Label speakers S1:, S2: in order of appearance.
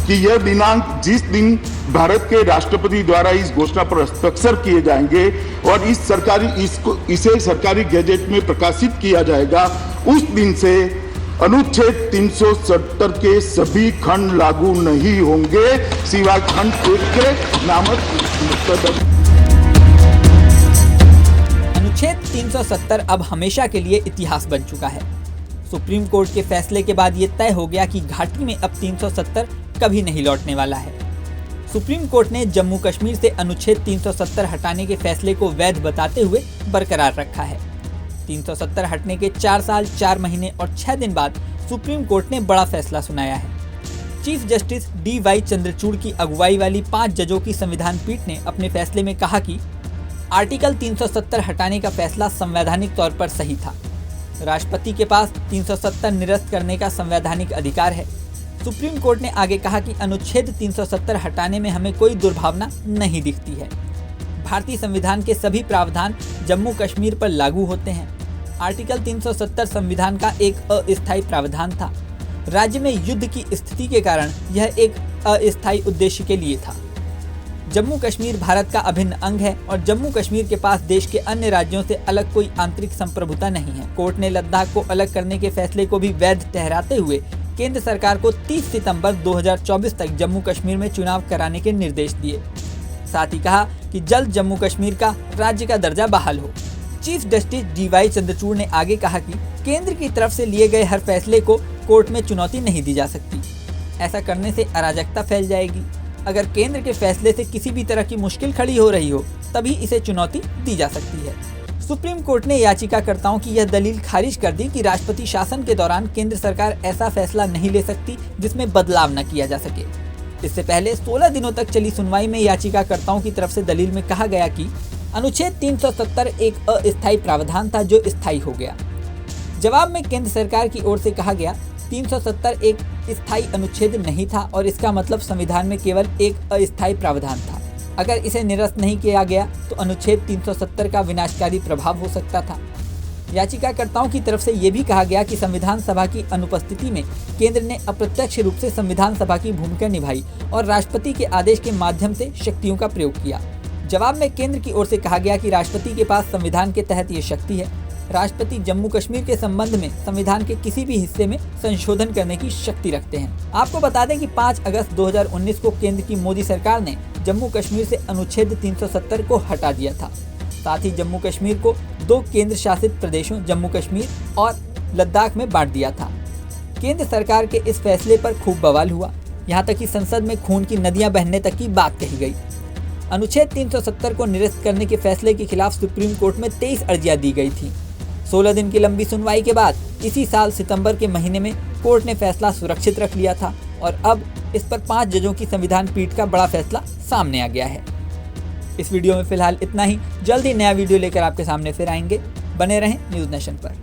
S1: कि यह दिनांक जिस दिन भारत के राष्ट्रपति द्वारा इस घोषणा पर हस्ताक्षर किए जाएंगे और इसे सरकारी गैजेट में प्रकाशित किया जाएगा, उस दिन से अनुच्छेद 370 के सभी खंड लागू नहीं होंगे सिवाय खंड 1 के नामक।
S2: अनुच्छेद 370 अब हमेशा के लिए इतिहास बन चुका है। सुप्रीम कोर्ट के फैसले के बाद ये तय हो गया कि घाटी में अब 370 कभी नहीं लौटने वाला है। सुप्रीम कोर्ट ने जम्मू कश्मीर से अनुच्छेद 370 हटाने के फैसले को वैध बताते हुए बरकरार रखा है। 370 हटने के 4 साल 4 महीने और 6 दिन बाद सुप्रीम कोर्ट ने बड़ा फैसला सुनाया है। चीफ जस्टिस DY चंद्रचूड़ की अगुवाई वाली 5 जजों की संविधान पीठ ने अपने फैसले में कहा कि आर्टिकल 370 हटाने का फैसला संवैधानिक तौर पर सही था। राष्ट्रपति के पास 370 निरस्त करने का संवैधानिक अधिकार है। सुप्रीम कोर्ट ने आगे कहा कि अनुच्छेद 370 हटाने में हमें कोई दुर्भावना नहीं दिखती है। भारतीय संविधान के सभी प्रावधान जम्मू कश्मीर पर लागू होते हैं। आर्टिकल 370 संविधान का एक अस्थायी प्रावधान था। राज्य में युद्ध की स्थिति के कारण यह एक अस्थायी उद्देश्य के लिए था। जम्मू कश्मीर भारत का अभिन्न अंग है और जम्मू कश्मीर के पास देश के अन्य राज्यों से अलग कोई आंतरिक संप्रभुता नहीं है। कोर्ट ने लद्दाख को अलग करने के फैसले को भी वैध ठहराते हुए केंद्र सरकार को 30 सितंबर 2024 तक जम्मू कश्मीर में चुनाव कराने के निर्देश दिए। साथ ही कहा कि जल्द जम्मू कश्मीर का राज्य का दर्जा बहाल हो। चीफ जस्टिस DY चंद्रचूड़ ने आगे कहा कि केंद्र की तरफ से लिए गए हर फैसले को कोर्ट में चुनौती नहीं दी जा सकती। ऐसा करने से अराजकता फैल जाएगी। अगर केंद्र के फैसले से किसी भी तरह की मुश्किल खड़ी हो रही हो तभी इसे चुनौती दी जा सकती है। सुप्रीम कोर्ट ने याचिकाकर्ताओं की यह दलील खारिज कर दी कि राष्ट्रपति शासन के दौरान केंद्र सरकार ऐसा फैसला नहीं ले सकती जिसमें बदलाव न किया जा सके। इससे पहले 16 दिनों तक चली सुनवाई में याचिकाकर्ताओं की तरफ से दलील में कहा गया कि अनुच्छेद 370 एक अस्थायी प्रावधान था जो स्थायी हो गया। जवाब में केंद्र सरकार की ओर से कहा गया 370 एक स्थायी अनुच्छेद नहीं था और इसका मतलब संविधान में केवल एक अस्थायी प्रावधान था। अगर इसे निरस्त नहीं किया गया तो अनुच्छेद 370 का विनाशकारी प्रभाव हो सकता था। याचिकाकर्ताओं की तरफ से ये भी कहा गया कि संविधान सभा की अनुपस्थिति में केंद्र ने अप्रत्यक्ष रूप से संविधान सभा की भूमिका निभाई और राष्ट्रपति के आदेश के माध्यम से शक्तियों का प्रयोग किया। जवाब में केंद्र की ओर से कहा गया कि राष्ट्रपति के पास संविधान के तहत ये शक्ति है। राष्ट्रपति जम्मू कश्मीर के संबंध में संविधान के किसी भी हिस्से में संशोधन करने की शक्ति रखते हैं। आपको बता दें कि 5 अगस्त 2019 को केंद्र की मोदी सरकार ने जम्मू कश्मीर से अनुच्छेद 370 को हटा दिया था। साथ ही जम्मू कश्मीर को 2 केंद्र शासित प्रदेशों जम्मू कश्मीर और लद्दाख में बांट दिया था। केंद्र सरकार के इस फैसले पर खूब बवाल हुआ। यहाँ तक कि संसद में खून की नदियां बहने तक की बात कही गई। अनुच्छेद 370 को निरस्त करने के फैसले के खिलाफ सुप्रीम कोर्ट में 23 अर्जियां दी गई थी। 16 दिन की लंबी सुनवाई के बाद इसी साल सितंबर के महीने में कोर्ट ने फैसला सुरक्षित रख लिया था और अब इस पर 5 जजों की संविधान पीठ का बड़ा फैसला सामने आ गया है। इस वीडियो में फिलहाल इतना ही। जल्द ही नया वीडियो लेकर आपके सामने फिर आएंगे। बने रहें न्यूज़ नेशन पर।